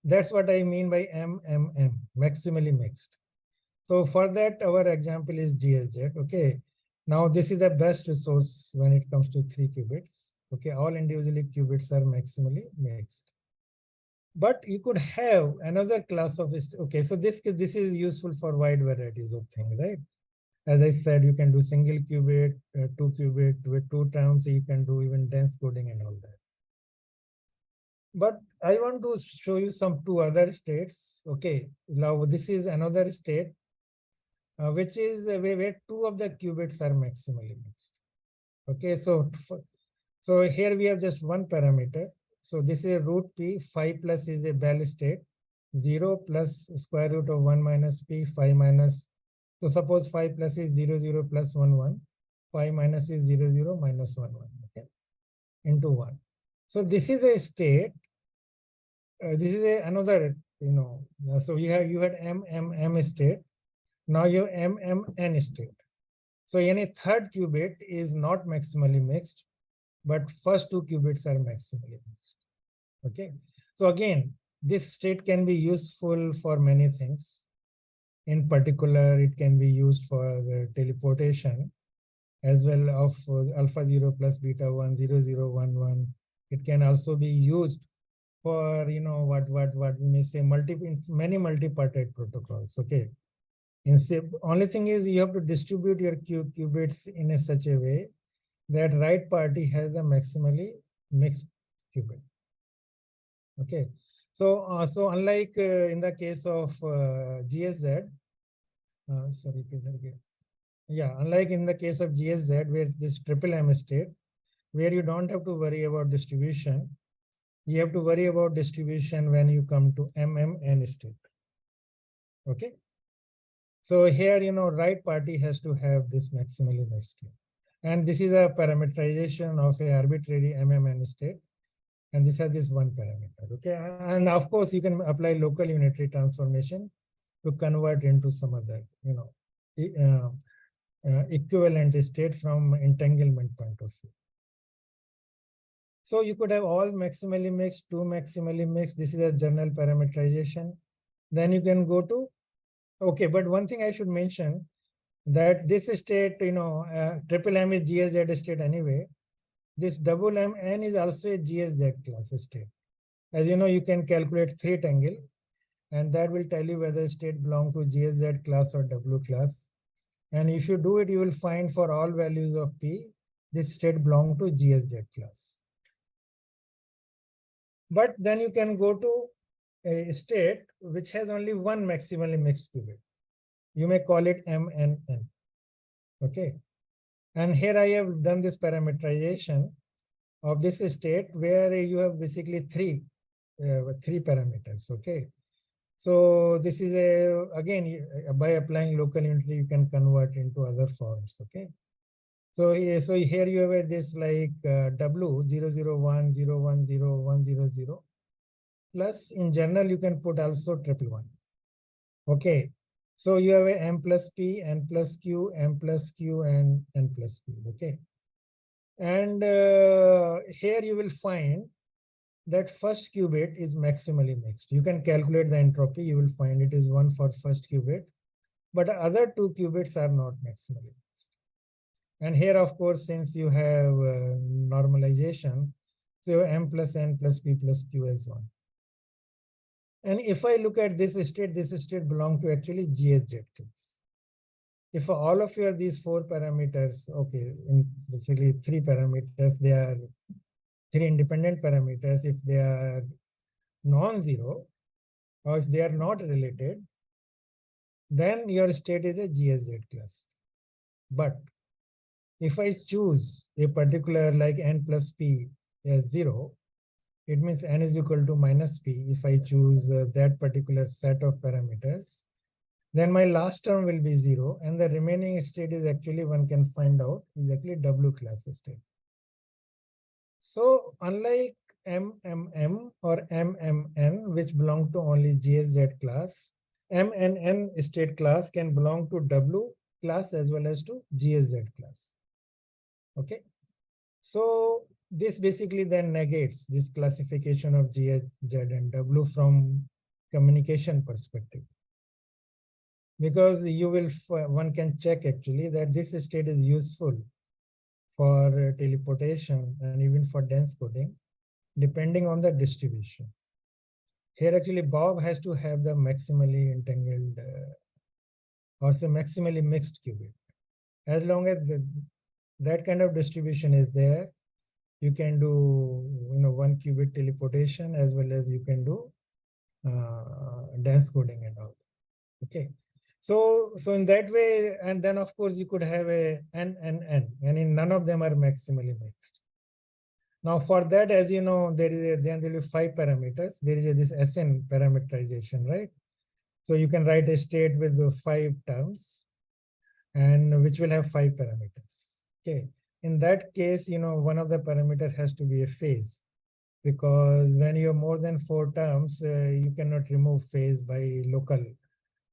that's what I mean by MMM, maximally mixed. So for that, our example is GSZ. Okay, now this is the best resource when it comes to 3 qubits. Okay, all individually qubits are maximally mixed. But you could have another class of, okay, so this is useful for wide varieties of things, right? As I said, you can do single qubit, 2 qubit with 2 terms, you can do even dense coding and all that. But I want to show you some 2 other states. Okay, now this is another state, which is where 2 of the qubits are maximally mixed. Okay, so here we have just one parameter. So this is root P, 5 plus is a Bell state, 0 plus square root of 1 minus P, 5 minus. So suppose 5 plus is 0, 0 plus 1, 1. phi minus is 0, 0, minus 1, 1, okay, into 1. So this is a state. This is another, so you had M state. Now you have M state. So any third qubit is not maximally mixed, but first two qubits are maximally mixed. Okay. So again, this state can be useful for many things. In particular, it can be used for teleportation as well of alpha 0 plus beta 1, 0, 0, 1, 1. It can also be used for, what we may say, many multipartite protocols. Okay. Only thing is you have to distribute your qubits in such a way that right party has a maximally mixed qubit. Okay. So unlike in the case of GSZ, sorry, yeah, unlike in the case of GSZ, where this triple M state, where you don't have to worry about distribution, you have to worry about distribution when you come to MMN state. Okay. So here, right party has to have this maximally mixed state. And this is a parameterization of a arbitrary MMN state. And this has this one parameter. Okay. And of course, you can apply local unitary transformation to convert into some other, equivalent state from entanglement point of view. So you could have all maximally mixed, two maximally mixed. This is a general parameterization. Then you can go to, okay, but one thing I should mention that this state, triple M is GSZ state anyway. This double MN is also a GSZ class state. As you know, you can calculate 3 tangle, and that will tell you whether state belong to GSZ class or W class. And if you do it, you will find for all values of P, this state belong to GSZ class. But then you can go to a state which has only one maximally mixed qubit. You may call it MNN. Okay. And here I have done this parameterization of this state where you have basically three parameters. Okay. So this is again, by applying local unitary, you can convert into other forms. Okay. So here you have this like W 001, 010, 100. Plus in general, you can put also 111. Okay. So you have a M plus P, N plus Q, M plus Q, and N plus P. Okay. And here you will find that first qubit is maximally mixed. You can calculate the entropy. You will find it is 1 for first qubit, but other 2 qubits are not maximally mixed. And here, of course, since you have normalization, so M plus N plus P plus Q is 1. And if I look at this state belongs to actually GSZ class. If all of these 4 parameters, okay, in basically 3 parameters, they are 3 independent parameters. If they are non-zero, or if they are not related, then your state is a GSZ class. But if I choose a particular like N plus P as 0, it means N is equal to minus P. If I choose that particular set of parameters, then my last term will be 0. And the remaining state is actually, one can find out, is actually W class state. So unlike MMM or MMN, which belong to only GSZ class, MNN state class can belong to W class as well as to GSZ class. Okay. So this basically then negates this classification of GSZ and W from communication perspective. Because one can check actually that this state is useful for teleportation and even for dense coding, depending on the distribution. Here actually Bob has to have the maximally entangled or say maximally mixed qubit. As long as that kind of distribution is there, you can do 1 qubit teleportation as well as you can do dense coding and all. Okay. So in that way, and then of course you could have a N, and in none of them are maximally mixed. Now for that, as you know, then there will be 5 parameters. There is this SN parameterization, right? So you can write a state with 5 terms, and which will have 5 parameters. Okay. In that case, one of the parameter has to be a phase, because when you have more than 4 terms, you cannot remove phase by local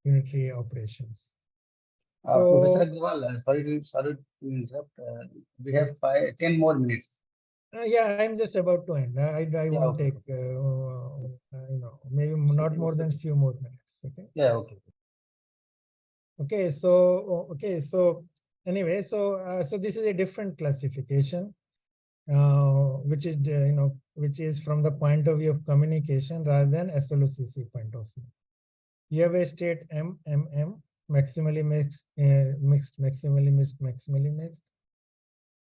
unitary operations. Professor So Agarwal, sorry to interrupt. We have 10 more minutes. yeah, I'm just about to end. I Yeah, won't okay, take okay. maybe So, not more than few more minutes. Okay. yeah, okay. Okay. So anyway, so this is a different classification, which is from the point of view of communication rather than SLOCC point of view. You have a state MMM, maximally mixed, maximally mixed, maximally mixed.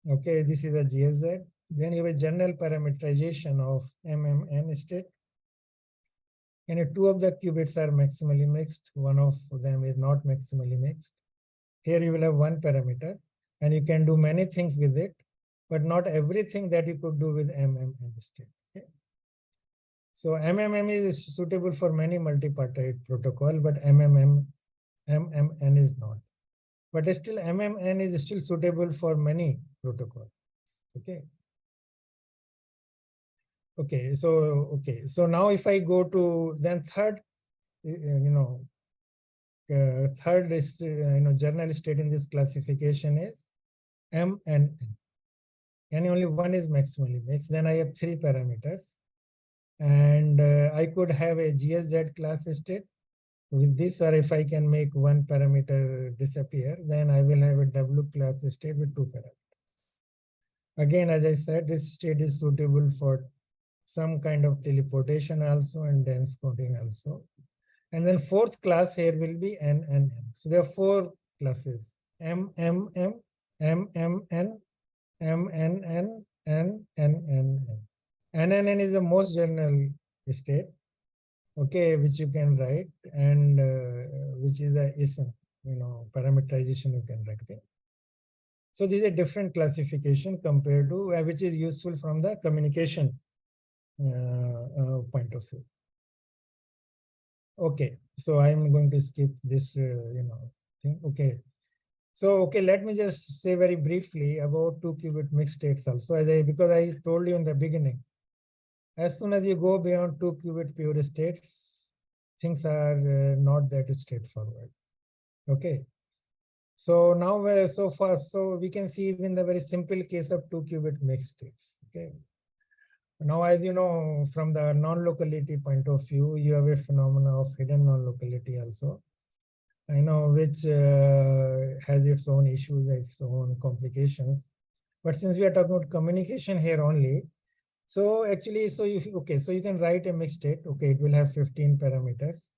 Okay, this is a GSZ. Then you have a general parameterization of MMN state. And two of the qubits are maximally mixed. One of them is not maximally mixed. Here you will have one parameter, and you can do many things with it, but not everything that you could do with MMM state. Okay? So MMM is suitable for many multipartite protocol, but MMN is not. But still MMN is still suitable for many protocols. Okay. So now if I go to then third, third is general state in this classification is MNN. And only one is maximally mixed. Then I have 3 parameters, and I could have a GSZ class state with this, or if I can make one parameter disappear, then I will have a W class state with 2 parameters. Again, as I said, this state is suitable for some kind of teleportation also and dense coding also. And then fourth class here will be NNN. So there are 4 classes: MMM, MMN, MNN, and NNN. NNN is the most general state, okay, which you can write, and which is the ISM, parameterization you can write. Okay? So this is a different classification compared to which is useful from the communication point of view. Okay, so I'm going to skip this, thing. Okay. So, okay, let me just say very briefly about 2-qubit mixed states also, because I told you in the beginning, as soon as you go beyond 2-qubit pure states, things are not that straightforward. Okay. So now, so we can see even the very simple case of 2-qubit mixed states. Okay. Now, as you know, from the non-locality point of view, you have a phenomena of hidden non-locality also, which has its own issues, its own complications. But since we are talking about communication here only, so actually, so you can write a mixed state. Okay, it will have 15 parameters.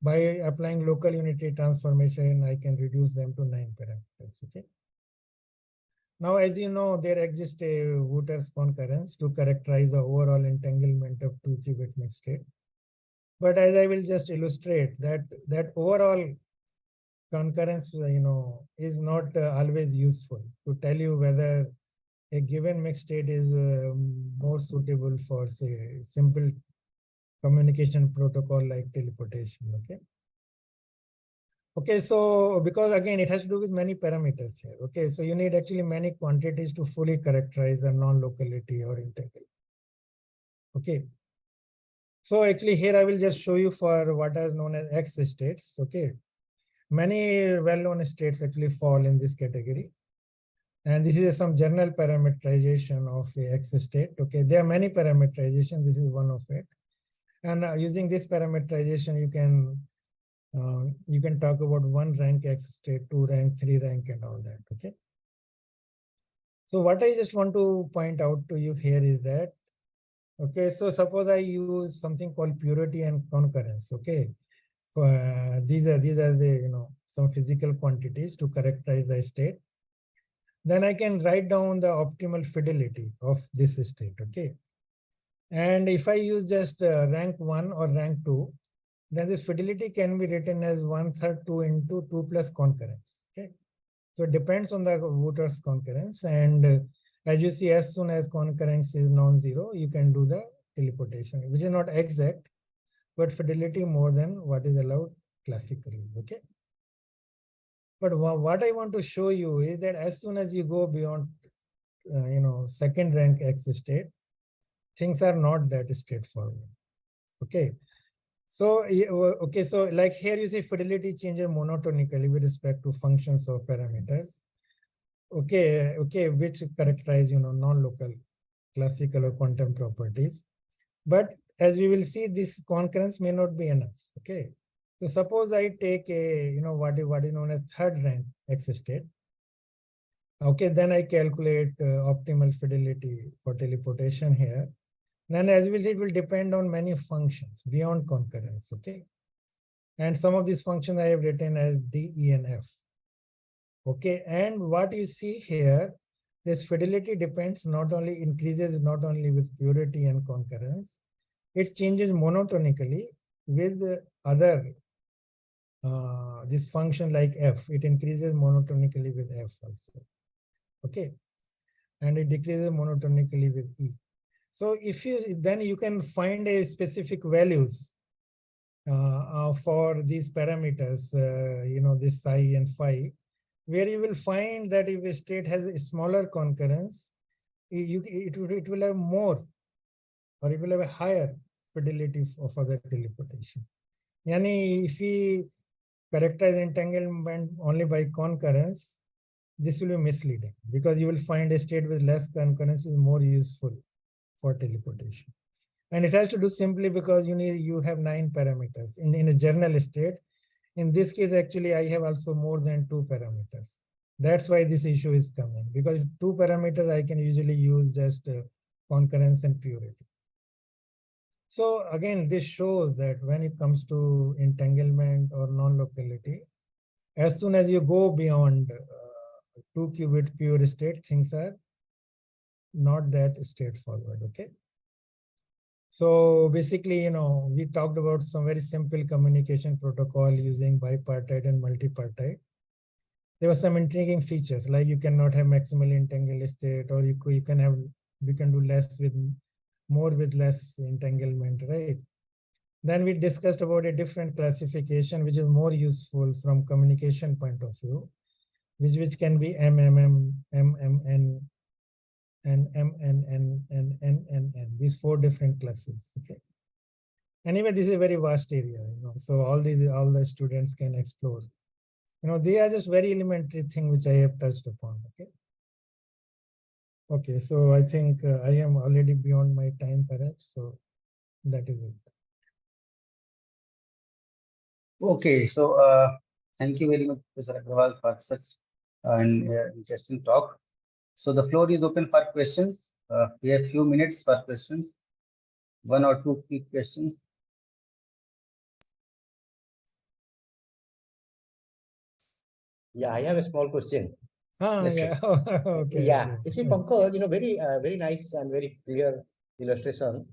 By applying local unitary transformation, I can reduce them to 9 parameters. Okay. Now, as you know, there exists a Wooter's concurrence to characterize the overall entanglement of 2-qubit mixed state. But as I will just illustrate that overall concurrence, is not always useful to tell you whether a given mixed state is more suitable for, say, simple communication protocol like teleportation. Okay. Okay, so because again, it has to do with many parameters here. Okay, so you need actually many quantities to fully characterize a non-locality or integral. Okay. So actually here I will just show you for what is known as X states. Okay. Many well-known states actually fall in this category. And this is some general parameterization of a X state. Okay, there are many parameterizations. This is one of it. And using this parameterization, you can talk about 1 rank X state, 2 rank, 3 rank, and all that. Okay. So what I just want to point out to you here is that, okay, so suppose I use something called purity and concurrence. Okay. These are the some physical quantities to characterize the state. Then I can write down the optimal fidelity of this state. Okay. And if I use just rank 1 or rank 2, then this fidelity can be written as 1/3 2 into 2 plus concurrence. Okay. So it depends on the Wooter's concurrence. And as you see, as soon as concurrence is non-zero, you can do the teleportation, which is not exact, but fidelity more than what is allowed classically. Okay. But what I want to show you is that as soon as you go beyond, second rank X state, things are not that straightforward. Okay. So, okay, so like here you see fidelity changes monotonically with respect to functions or parameters. Okay, which characterize, non-local classical or quantum properties. But as we will see, this concurrence may not be enough. Okay. So suppose I take a, what is known as third rank X state. Okay, then I calculate optimal fidelity for teleportation here. Then as we see, it will depend on many functions beyond concurrence. Okay. And some of these functions I have written as D, E, and F. Okay, and what you see here, this fidelity depends increases not only with purity and concurrence, it changes monotonically with other, this function like F, it increases monotonically with F also. Okay, and it decreases monotonically with E. So if then you can find a specific values for these parameters, this psi and phi, where you will find that if a state has a smaller concurrence, it will have more, or it will have a higher fidelity of other teleportation. Yani if we characterize entanglement only by concurrence, this will be misleading because you will find a state with less concurrence is more useful for teleportation. And it has to do simply because you have 9 parameters in a general state. In this case, actually, I have also more than 2 parameters. That's why this issue is coming, because 2 parameters I can usually use just concurrence and purity. So again, this shows that when it comes to entanglement or non-locality, as soon as you go beyond 2-qubit pure state, things are not that straightforward. Okay. So basically, we talked about some very simple communication protocol using bipartite and multipartite. There were some intriguing features, like you cannot have maximally entangled state, or we can do less with more with less entanglement, right? Then we discussed about a different classification, which is more useful from communication point of view, which can be MMM, MMN, and MNN, and NNN, these 4 different classes. Okay. Anyway, this is a very vast area, so all the students can explore. They are just very elementary thing which I have touched upon. Okay. Okay, so I think I am already beyond my time, perhaps. So that is it. Okay, so thank you very much, Professor Agarwal, for such an interesting talk. So the floor is open for questions. We have few minutes for questions. 1 or 2 quick questions. Yeah, I have a small question. Yeah. Okay. Yeah, Okay. you see, Pankaj, very nice and very clear illustration.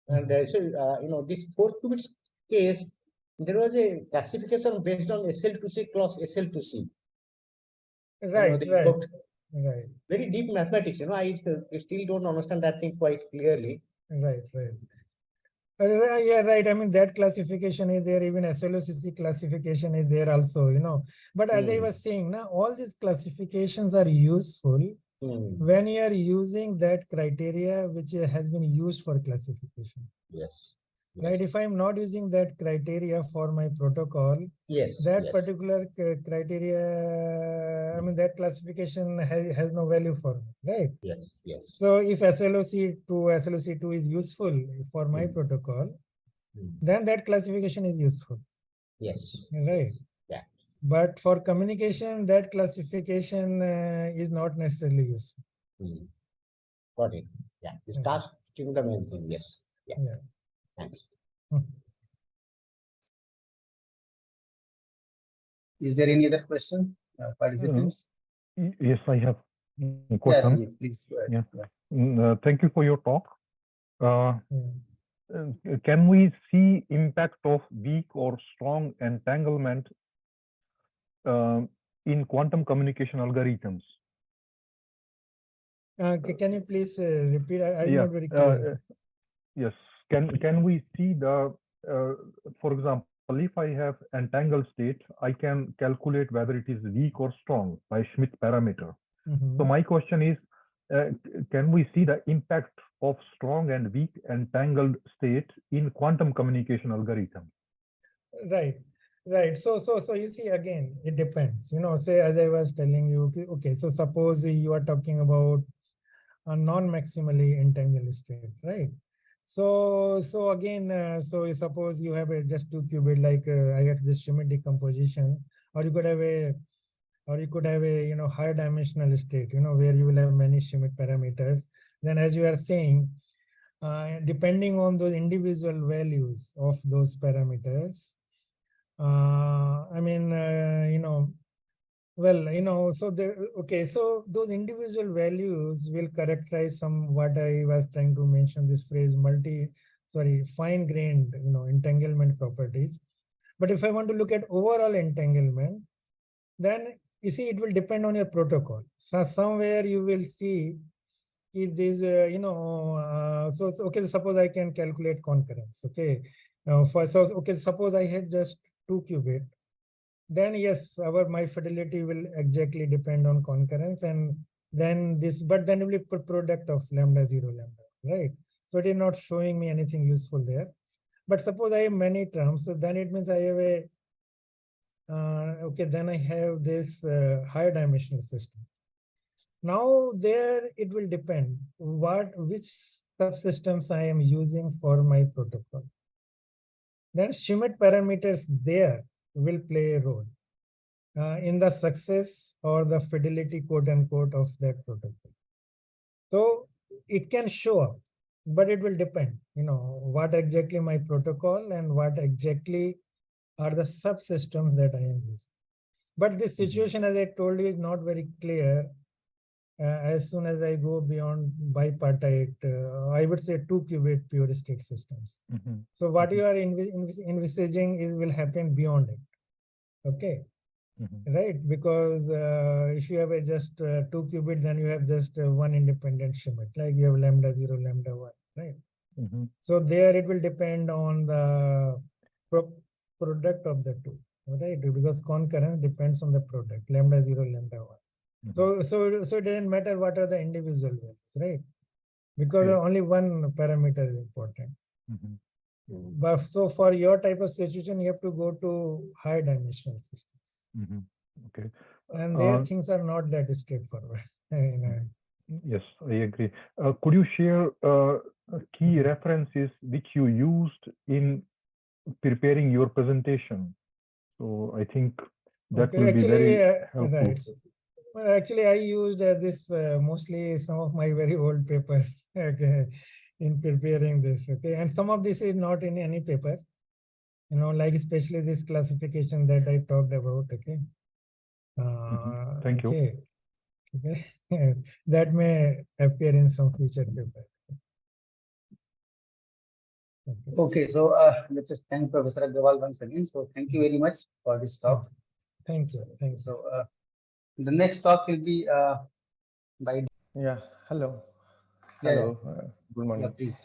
And so, this 4 qubits case, there was a classification based on SL2C plus SL2C. Right, They right, looked right, very deep mathematics. I still don't understand that thing quite clearly. right. Yeah, right. I mean, that classification is there, even SLOCC classification is there also, But as I was saying, now all these classifications are useful when you are using that criteria which has been used for classification. Yes. Right. If I'm not using that criteria for my protocol, that particular criteria, I mean, that classification has no value for me, right? Yes. So if SLOC2 is useful for my protocol, then that classification is useful. Yes. Right. Yeah. But for communication, that classification is not necessarily useful. Got it. Yeah. This task to the main thing. Yes. Yeah. Thanks. Is there any other question, participants? Yes, I have a question. Yeah, please go ahead. Yeah. Thank you for your talk. Can we see impact of weak or strong entanglement in quantum communication algorithms? Can you please repeat? I'm not very clear. Yes. Can we see the, for example, if I have entangled state, I can calculate whether it is weak or strong by Schmidt parameter. So my question is, can we see the impact of strong and weak entangled state in quantum communication algorithm? Right. Right. So you see, again, it depends. Say, as I was telling you, okay, so suppose you are talking about a non-maximally entangled state, right? So again, so suppose you have just 2 qubit, like I had this Schmidt decomposition, or you could have a higher dimensional state, where you will have many Schmidt parameters. Then, as you are saying, depending on those individual values of those parameters, so those individual values will characterize what I was trying to mention, this phrase fine-grained, entanglement properties. But if I want to look at overall entanglement, then you see, it will depend on your protocol. So somewhere you will see this, okay, suppose I can calculate concurrence, okay. Suppose I have just 2 qubit, then yes, my fidelity will exactly depend on concurrence, and then but then it will be product of lambda 0 lambda, right? So it is not showing me anything useful there. But suppose I have many terms, so then it means I have then I have this higher dimensional system. Now there it will depend which subsystems I am using for my protocol. Then Schmidt parameters there will play a role in the success or the fidelity, quote unquote, of that protocol. So it can show up, but it will depend, what exactly my protocol and what exactly are the subsystems that I am using. But this situation, as I told you, is not very clear. As soon as I go beyond bipartite, I would say 2 qubit pure state systems. So what you are envisaging will happen beyond it. Okay. Right, because if you have just 2 qubit, then you have just one independent Schmidt, like you have lambda 0, lambda 1, right? So there it will depend on the product of the two, right? Because concurrence depends on the product, lambda 0, lambda 1. So it doesn't matter what are the individual values, right? Because only one parameter is important. But so for your type of situation, you have to go to high dimensional systems. Okay. And their things are not that straightforward. Yes, I agree. Could you share key references which you used in preparing your presentation? So I think that will be very helpful. Right. Well, actually, I used this mostly some of my very old papers in preparing this. Okay, and some of this is not in any paper, like especially this classification that I talked about. Okay. Thank you. Okay. That may appear in some future paper. Okay, so let us thank Professor Agarwal once again. So thank you very much for this talk. Thank you. Thank you. So the next talk will be by. Yeah. Hello. Yeah, Hello. Good morning. Yeah, please.